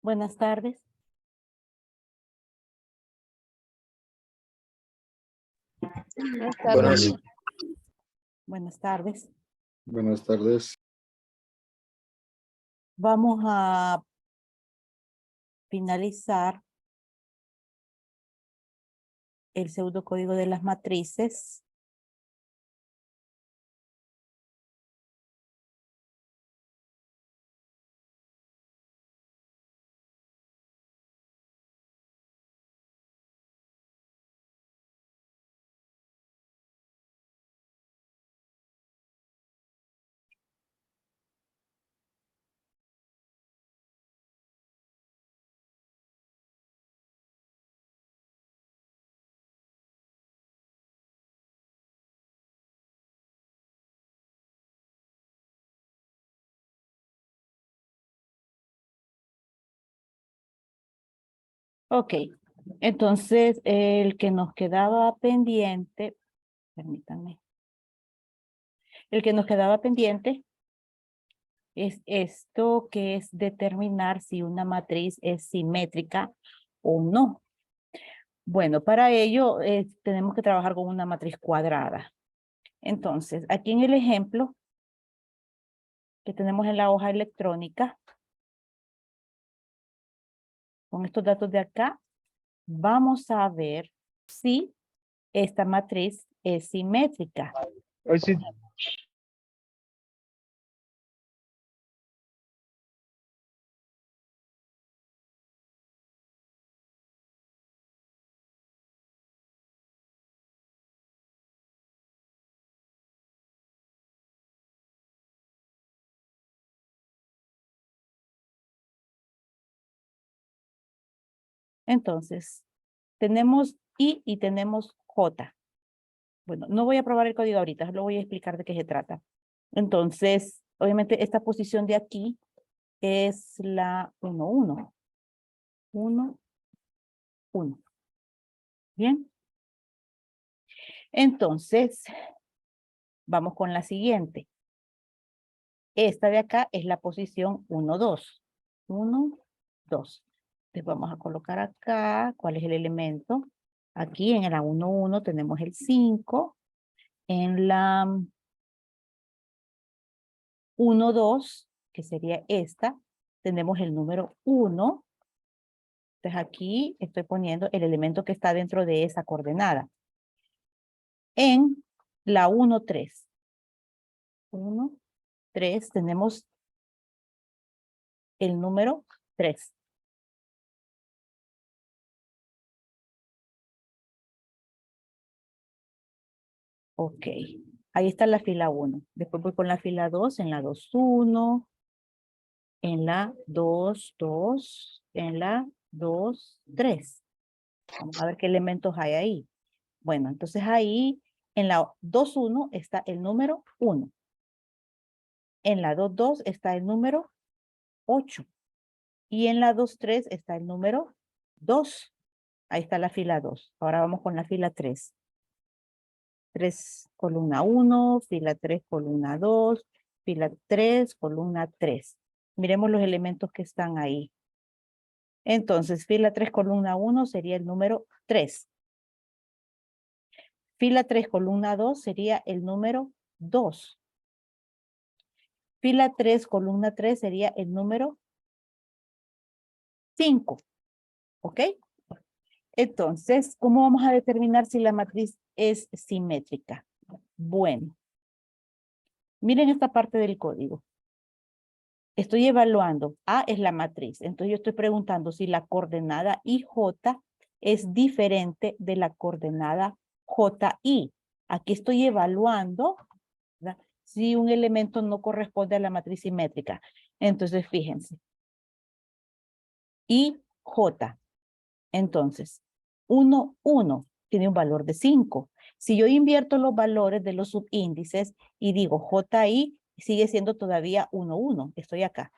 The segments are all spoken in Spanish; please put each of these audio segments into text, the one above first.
Buenas tardes. Buenas Buenas, tardes. Buenas tardes. buenas tardes. Vamos a finalizar el pseudocódigo de las matrices. Ok, entonces el que nos quedaba pendiente, permítanme, el que nos quedaba pendiente es esto que es determinar si una matriz es simétrica o no. Bueno, para ello tenemos que trabajar con una matriz cuadrada. Entonces, aquí en el ejemplo que tenemos en la hoja electrónica, con estos datos de acá, vamos a ver si esta matriz es simétrica. Hoy sí. Entonces, tenemos I y tenemos J. Bueno, no voy a probar el código ahorita, lo voy a explicar de qué se trata. Entonces, obviamente esta posición de aquí es la 1, 1. 1, 1. Bien. Entonces, vamos con la siguiente. Esta de acá es la posición 1, 2. 1, 2. Entonces vamos a colocar acá cuál es el elemento. Aquí en la 1, 1 tenemos el 5. En la 1, 2, que sería esta, tenemos el número 1. Entonces aquí estoy poniendo el elemento que está dentro de esa coordenada. En la 1, 3. 1, 3 tenemos el número 3. Ok, ahí está la fila 1. Después voy con la fila 2, en la 2, 1, en la 2, 2, en la 2, 3. Vamos a ver qué elementos hay ahí. Bueno, entonces ahí en la 2, 1 está el número 1. En la 2, 2 está el número 8. Y en la 2, 3 está el número 2. Ahí está la fila 2. Ahora vamos con la fila 3. 3, columna 1, fila 3, columna 2, fila 3, columna 3. Miremos los elementos que están ahí. Entonces, fila 3, columna 1 sería el número 3. Fila 3, columna 2 sería el número 2. Fila 3, columna 3 sería el número 5. ¿Ok? Entonces, ¿cómo vamos a determinar si la matriz es simétrica? Bueno, miren esta parte del código. Estoy evaluando. A es la matriz. Entonces yo estoy preguntando si la coordenada IJ es diferente de la coordenada JI. Aquí estoy evaluando, ¿verdad?, si un elemento no corresponde a la matriz simétrica. Entonces fíjense. IJ. Entonces, 1, 1 tiene un valor de 5. Si yo invierto los valores de los subíndices y digo JI, sigue siendo todavía 1, 1. Estoy acá.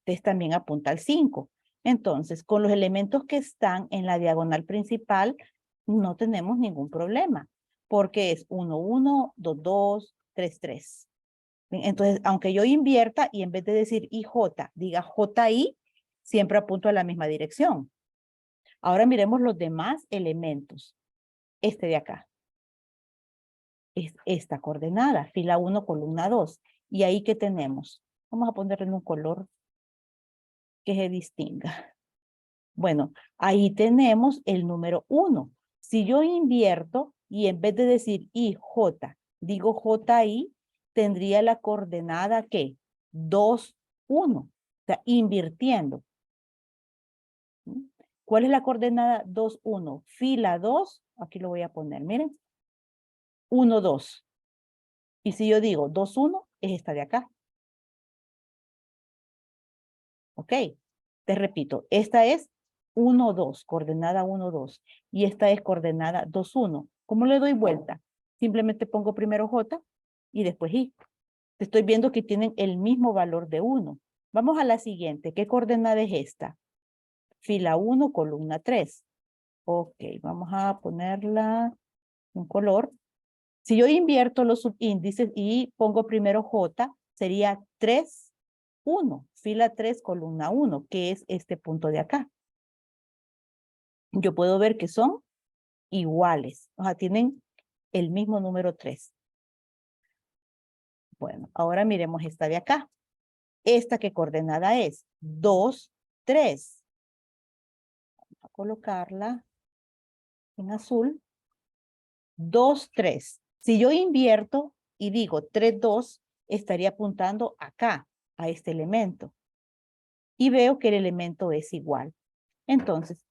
Entonces también apunta al 5. Entonces, con los elementos que están en la diagonal principal, no tenemos ningún problema, porque es 1, 1, 2, 2, 3, 3. Entonces, aunque yo invierta y en vez de decir IJ, diga JI, siempre apunto a la misma dirección. Ahora miremos los demás elementos. Este de acá. Es esta coordenada, fila 1, columna 2. ¿Y ahí qué tenemos? Vamos a ponerle en un color que se distinga. Bueno, ahí tenemos el número 1. Si yo invierto y en vez de decir IJ, digo JI, tendría la coordenada ¿qué? 2, 1. O sea, invirtiendo. ¿Cuál es la coordenada 2, 1? Fila 2, aquí lo voy a poner, miren. 1, 2. Y si yo digo 2, 1, es esta de acá. ¿Ok? Te repito, esta es 1, 2, coordenada 1, 2. Y esta es coordenada 2, 1. ¿Cómo le doy vuelta? Simplemente pongo primero J y después I. Te estoy viendo que tienen el mismo valor de 1. Vamos a la siguiente. ¿Qué coordenada es esta? Fila 1, columna 3. Ok, vamos a ponerla un color. Si yo invierto los subíndices y pongo primero J, sería 3, 1. Fila 3, columna 1, que es este punto de acá. Yo puedo ver que son iguales. O sea, tienen el mismo número 3. Bueno, ahora miremos esta de acá. ¿Esta qué coordenada es? 2, 3. Vamos a colocarla en azul. 2, 3. Si yo invierto y digo 3, 2, estaría apuntando acá, a este elemento. Y veo que el elemento es igual. Entonces,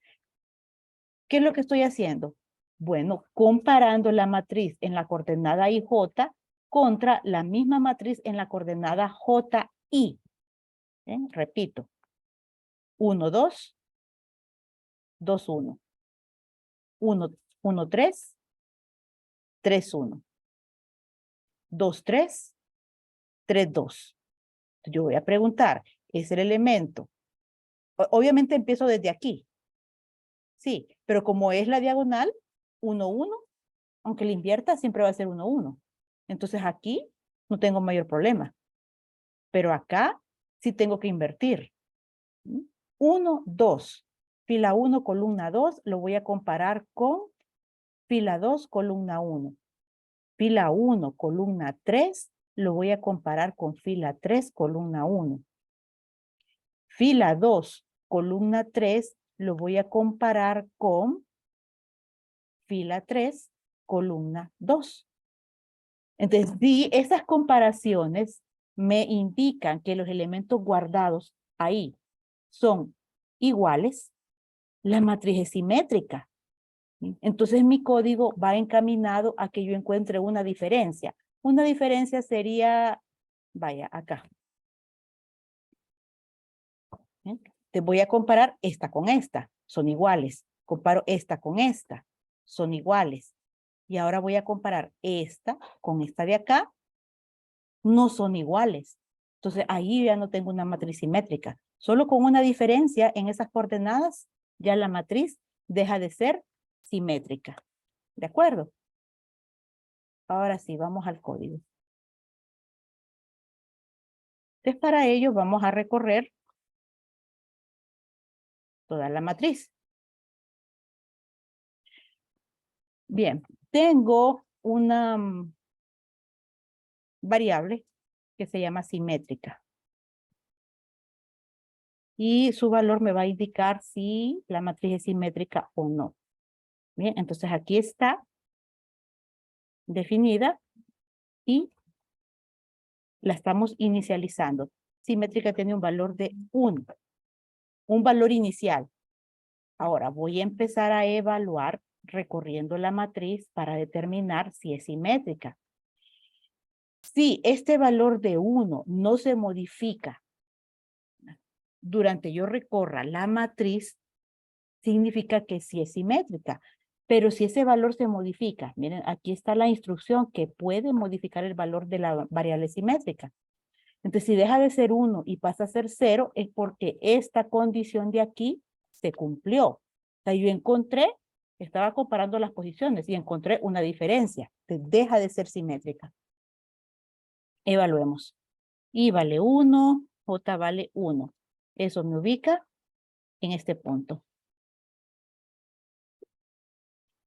¿qué es lo que estoy haciendo? Bueno, comparando la matriz en la coordenada IJ contra la misma matriz en la coordenada JI. Repito. 1, 2, 2, 1. 1, 1, 3, 3, 1. 2, 3, 3, 2. Yo voy a preguntar, ¿es el elemento? Obviamente empiezo desde aquí. Sí, pero como es la diagonal, 1, 1, aunque le invierta, siempre va a ser 1, 1. Entonces aquí no tengo mayor problema. Pero acá sí tengo que invertir. 1, 2. Fila 1, columna 2, lo voy a comparar con fila 2, columna 1. Fila 1, columna 3, lo voy a comparar con fila 3, columna 1. Fila 2, columna 3, lo voy a comparar con fila 3, columna 2. Entonces, si esas comparaciones me indican que los elementos guardados ahí son iguales, la matriz es simétrica. Entonces, mi código va encaminado a que yo encuentre una diferencia. Una diferencia sería, vaya, acá. Te voy a comparar esta con esta. Son iguales. Comparo esta con esta. Son iguales. Y ahora voy a comparar esta con esta de acá. No son iguales. Entonces, ahí ya no tengo una matriz simétrica. Solo con una diferencia en esas coordenadas, ya la matriz deja de ser simétrica. ¿De acuerdo? Ahora sí, vamos al código. Entonces, para ello vamos a recorrer toda la matriz. Bien, tengo una variable que se llama simétrica. Y su valor me va a indicar si la matriz es simétrica o no. Bien, entonces aquí está definida y la estamos inicializando. Simétrica tiene un valor de 1, un valor inicial. Ahora voy a empezar a evaluar recorriendo la matriz para determinar si es simétrica. Si este valor de 1 no se modifica durante yo recorra la matriz, significa que sí es simétrica. Pero si ese valor se modifica, miren, aquí está la instrucción que puede modificar el valor de la variable simétrica. Entonces, si deja de ser 1 y pasa a ser 0, es porque esta condición de aquí se cumplió. O sea, yo encontré, estaba comparando las posiciones y encontré una diferencia. Entonces, deja de ser simétrica. Evaluemos. I vale 1, J vale 1. Eso me ubica en este punto.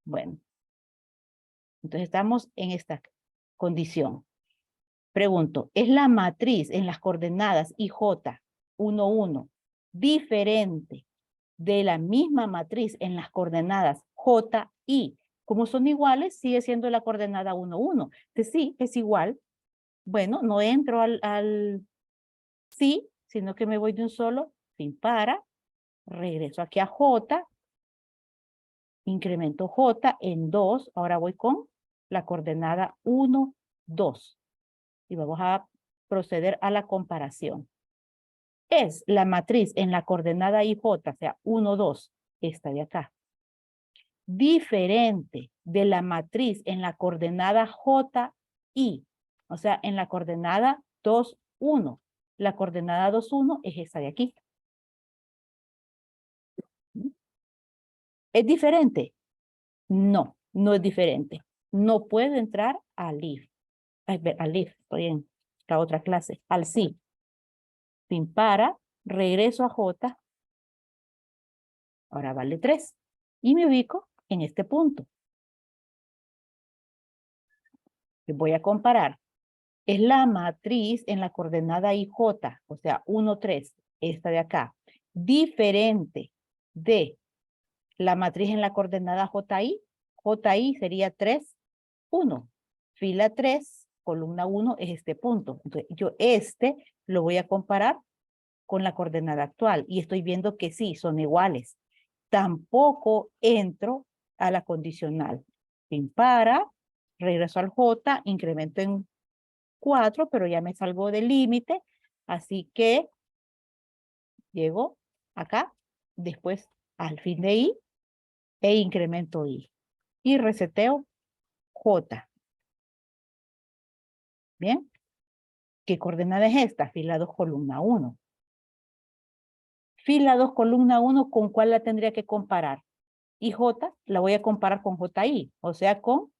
Bueno, entonces estamos en esta condición. Pregunto, ¿es la matriz en las coordenadas IJ 1, 1 diferente de la misma matriz en las coordenadas J, I? Como son iguales, sigue siendo la coordenada 1, 1. Entonces sí, es igual. Bueno, no entro al sí, sino que me voy de un solo, sin para, regreso aquí a J, incremento J en 2, ahora voy con la coordenada 1, 2. Y vamos a proceder a la comparación. Es la matriz en la coordenada IJ, o sea, 1, 2, esta de acá, diferente de la matriz en la coordenada JI, o sea, en la coordenada 2, 1. La coordenada 2, 1 es esta de aquí. ¿Es diferente? No, no es diferente. No puedo entrar al if. Al if, estoy en la otra clase. Al sí. Sin para, regreso a J. Ahora vale 3. Y me ubico en este punto. Voy a comparar. Es la matriz en la coordenada IJ, o sea, 1, 3, esta de acá, diferente de la matriz en la coordenada JI. JI sería 3, 1. Fila 3, columna 1 es este punto. Entonces, yo lo voy a comparar con la coordenada actual y estoy viendo que sí, son iguales. Tampoco entro a la condicional. Sin para, regreso al J, incremento en 4, pero ya me salgo del límite, así que llego acá, después al fin de I, e incremento I. Y reseteo J. ¿Bien? ¿Qué coordenada es esta? Fila 2, columna 1. Fila 2, columna 1, ¿con cuál la tendría que comparar? Y J la voy a comparar con JI, o sea, con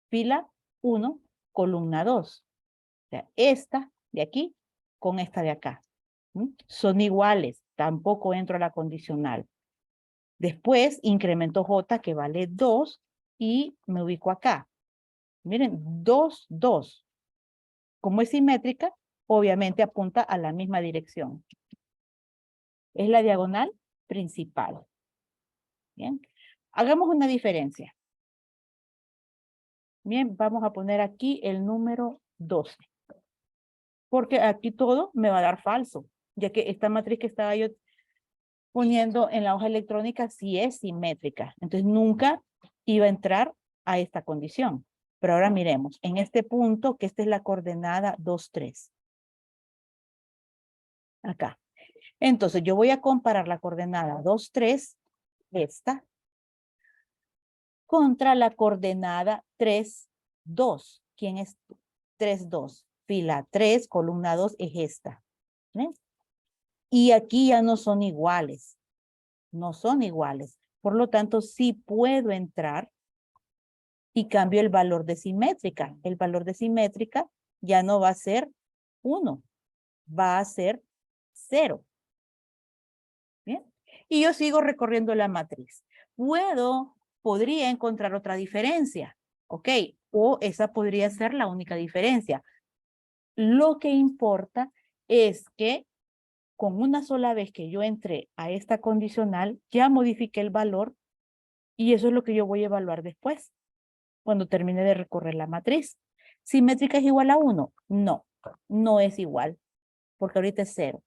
fila 1, columna 2. O sea, esta de aquí con esta de acá. Son iguales, tampoco entro a la condicional. Después incremento J que vale 2 y me ubico acá. Miren, 2, 2. Como es simétrica, obviamente apunta a la misma dirección. Es la diagonal principal. Bien, hagamos una diferencia. Bien, vamos a poner aquí el número 12. Porque aquí todo me va a dar falso, ya que esta matriz que estaba yo poniendo en la hoja electrónica sí es simétrica. Entonces nunca iba a entrar a esta condición. Pero ahora miremos, en este punto, que esta es la coordenada 2, 3. Acá. Entonces yo voy a comparar la coordenada 2, 3, esta, contra la coordenada 3, 2. ¿Quién es 3, 2? Fila 3, columna 2 es esta. ¿Ven? Y aquí ya no son iguales. No son iguales. Por lo tanto, sí puedo entrar y cambio el valor de simétrica. El valor de simétrica ya no va a ser 1, va a ser 0. ¿Bien? Y yo sigo recorriendo la matriz. Podría encontrar otra diferencia, ¿ok? O esa podría ser la única diferencia. Lo que importa es que con una sola vez que yo entré a esta condicional, ya modifiqué el valor y eso es lo que yo voy a evaluar después, cuando termine de recorrer la matriz. ¿Simétrica es igual a 1? No, no es igual, porque ahorita es 0.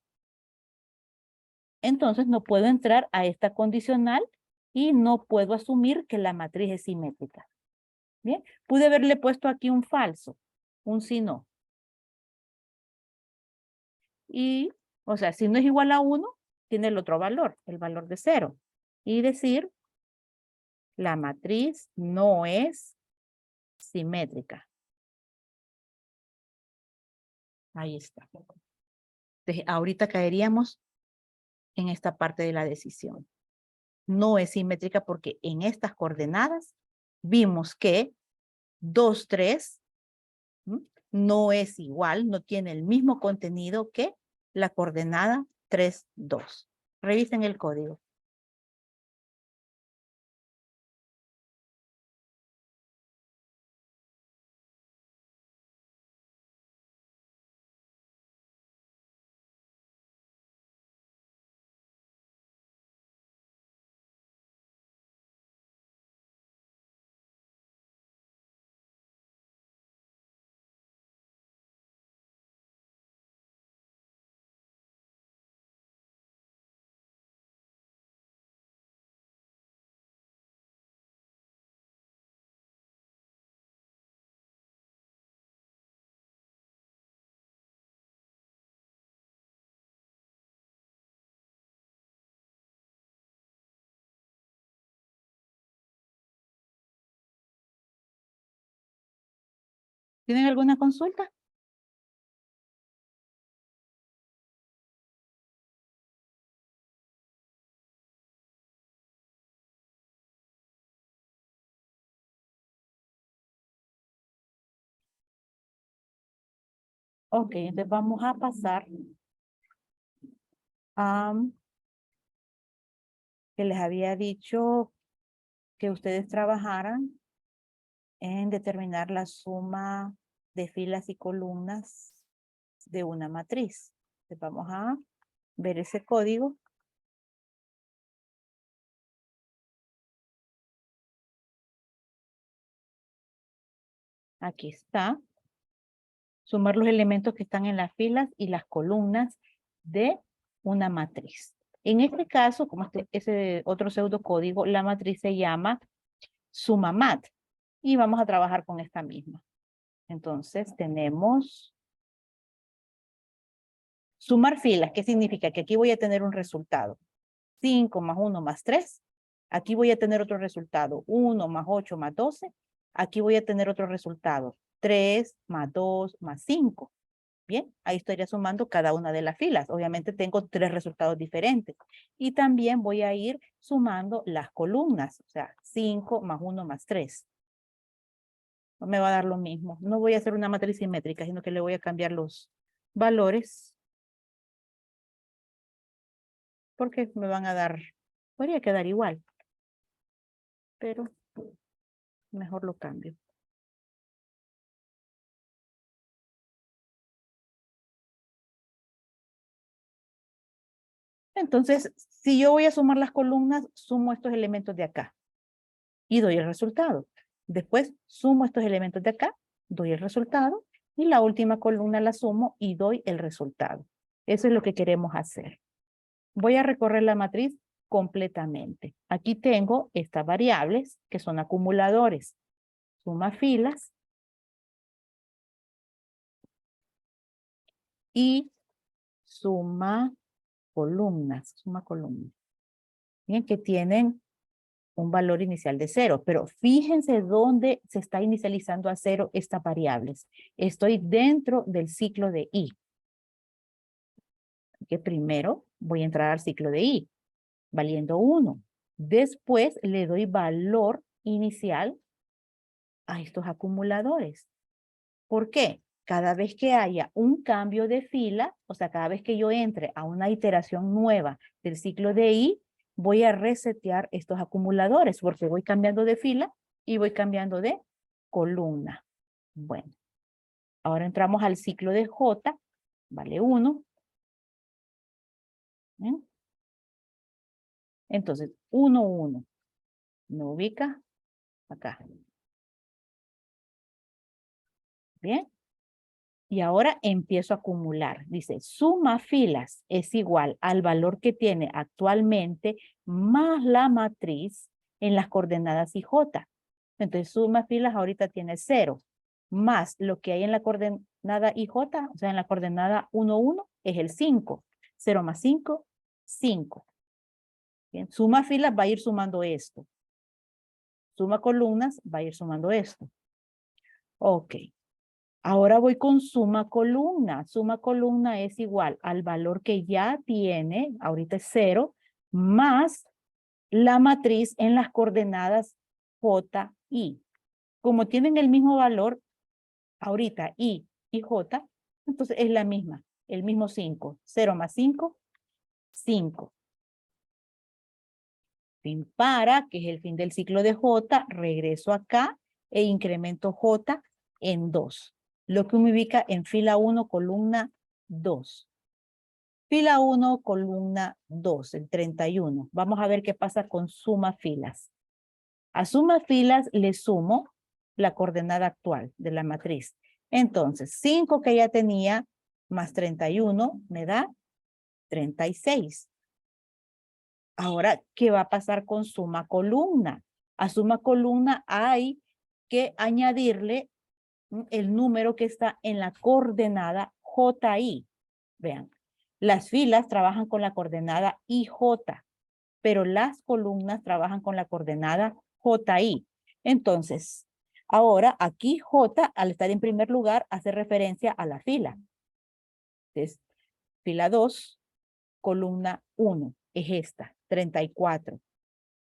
Entonces no puedo entrar a esta condicional y no puedo asumir que la matriz es simétrica. Bien, pude haberle puesto aquí un falso, un si no. Y, o sea, si no es igual a 1, tiene el otro valor, el valor de 0. Y decir, la matriz no es simétrica. Ahí está. Entonces, ahorita caeríamos en esta parte de la decisión. No es simétrica porque en estas coordenadas vimos que 2, 3 no es igual, no tiene el mismo contenido que la coordenada 3, 2. Revisen el código. ¿Tienen alguna consulta? Ok, entonces vamos a pasar a que les había dicho que ustedes trabajaran en determinar la suma de filas y columnas de una matriz. Entonces vamos a ver ese código. Aquí está. Sumar los elementos que están en las filas y las columnas de una matriz. En este caso, como ese otro pseudocódigo, la matriz se llama SumaMat. Y vamos a trabajar con esta misma. Entonces tenemos sumar filas. ¿Qué significa? Que aquí voy a tener un resultado. 5 más 1 más 3. Aquí voy a tener otro resultado. 1 más 8 más 12. Aquí voy a tener otro resultado. 3 más 2 más 5. Bien, ahí estaría sumando cada una de las filas. Obviamente tengo 3 resultados diferentes. Y también voy a ir sumando las columnas. O sea, 5 más 1 más 3. No me va a dar lo mismo. No voy a hacer una matriz simétrica, sino que le voy a cambiar los valores. Porque me van a dar, podría quedar igual. Pero mejor lo cambio. Entonces, si yo voy a sumar las columnas, sumo estos elementos de acá y doy el resultado. Después sumo estos elementos de acá, doy el resultado y la última columna la sumo y doy el resultado. Eso es lo que queremos hacer. Voy a recorrer la matriz completamente. Aquí tengo estas variables que son acumuladores. Suma filas y suma columnas. Suma columnas. Bien, que tienen un valor inicial de 0, pero fíjense dónde se está inicializando a 0 estas variables. Estoy dentro del ciclo de i. Que primero voy a entrar al ciclo de i, valiendo 1. Después le doy valor inicial a estos acumuladores. ¿Por qué? Cada vez que haya un cambio de fila, o sea, cada vez que yo entre a una iteración nueva del ciclo de i, voy a resetear estos acumuladores porque voy cambiando de fila y voy cambiando de columna. Bueno, ahora entramos al ciclo de j, vale 1. ¿Bien? Entonces, 1, 1. Me ubica acá. Bien. Y ahora empiezo a acumular. Dice, suma filas es igual al valor que tiene actualmente más la matriz en las coordenadas IJ. Entonces, suma filas ahorita tiene 0, más lo que hay en la coordenada IJ, o sea, en la coordenada 1, 1, es el 5. 0 más 5, 5. Bien, suma filas va a ir sumando esto. Suma columnas va a ir sumando esto. Ok. Ahora voy con suma columna. Suma columna es igual al valor que ya tiene, ahorita es 0, más la matriz en las coordenadas J, I. Como tienen el mismo valor, ahorita I y J, entonces es la misma, el mismo 5. 0 más 5, 5. Fin para, que es el fin del ciclo de J, regreso acá e incremento J en 2. Lo que me ubica en fila 1, columna 2. Fila 1, columna 2, el 31. Vamos a ver qué pasa con suma filas. A suma filas le sumo la coordenada actual de la matriz. Entonces, 5 que ya tenía más 31 me da 36. Ahora, ¿qué va a pasar con suma columna? A suma columna hay que añadirle el número que está en la coordenada JI. Vean, las filas trabajan con la coordenada IJ, pero las columnas trabajan con la coordenada JI. Entonces, Ahora, aquí J, al estar en primer lugar, hace referencia a la fila. Entonces, fila 2, columna 1, es esta, 34.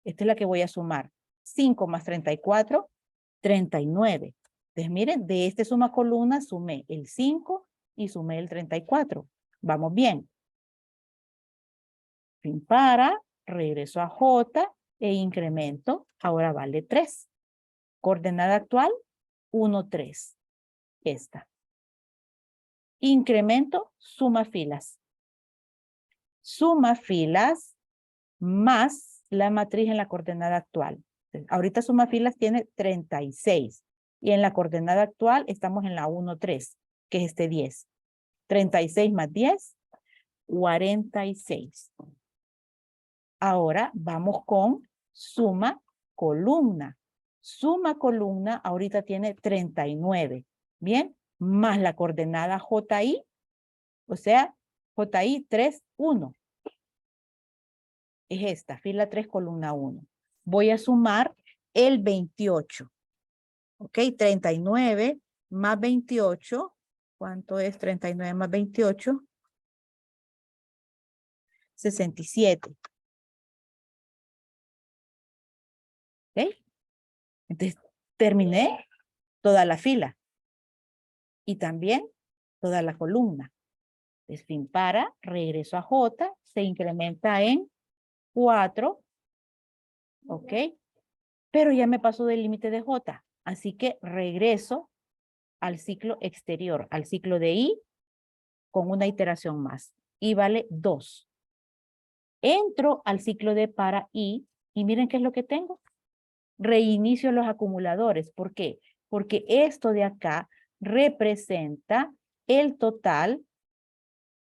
Esta es la que voy a sumar. 5 más 34, 39. Entonces, miren, de esta suma columna sumé el 5 y sumé el 34. Vamos bien. Fin para, regreso a J e incremento. Ahora vale 3. Coordenada actual, 1, 3. Esta. Incremento, suma filas. Suma filas más la matriz en la coordenada actual. Ahorita suma filas tiene 36. Y en la coordenada actual estamos en la 1, 3, que es este 10. 36 más 10, 46. Ahora vamos con suma columna. Suma columna ahorita tiene 39. Bien, más la coordenada JI, o sea, JI 3, 1. Es esta, fila 3, columna 1. Voy a sumar el 28. ¿Ok? 39 más 28. ¿Cuánto es 39 más 28? 67. ¿Ok? Entonces, terminé toda la fila. Y también toda la columna. Entonces, fin para, regreso a J, se incrementa en 4. ¿Ok? Pero ya me paso del límite de J. Así que regreso al ciclo exterior, al ciclo de I, con una iteración más. I vale 2. Entro al ciclo de para I y miren qué es lo que tengo. Reinicio los acumuladores. ¿Por qué? Porque esto de acá representa el total,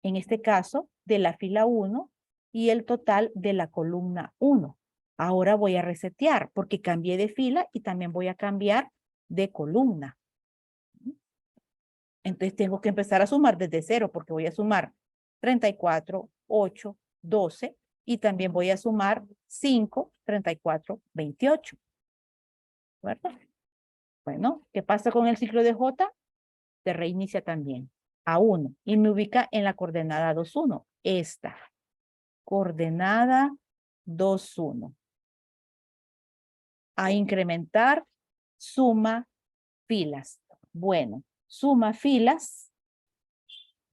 en este caso, de la fila 1 y el total de la columna 1. Ahora voy a resetear porque cambié de fila y también voy a cambiar de columna. Entonces tengo que empezar a sumar desde 0 porque voy a sumar 34, 8, 12 y también voy a sumar 5, 34, 28. ¿Verdad? Bueno, ¿qué pasa con el ciclo de J? Se reinicia también a 1 y me ubica en la coordenada 2, 1. Esta. Coordenada 2, 1. A incrementar, suma filas. Bueno, suma filas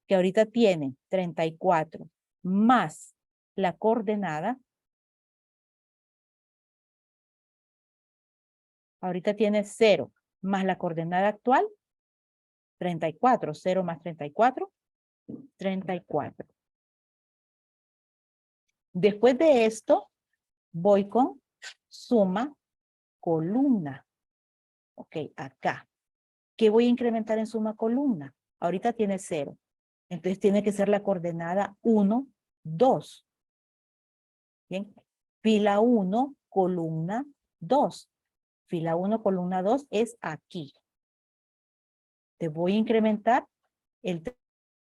que ahorita tiene 34 más la coordenada. Ahorita tiene 0 más la coordenada actual, 34. 0 más 34, 34. Después de esto, voy con suma columna. Ok, acá. ¿Qué voy a incrementar en suma columna? Ahorita tiene 0. Entonces tiene que ser la coordenada 1, 2. Bien. Fila 1, columna 2. Fila 1, columna 2 es aquí. Te voy a incrementar el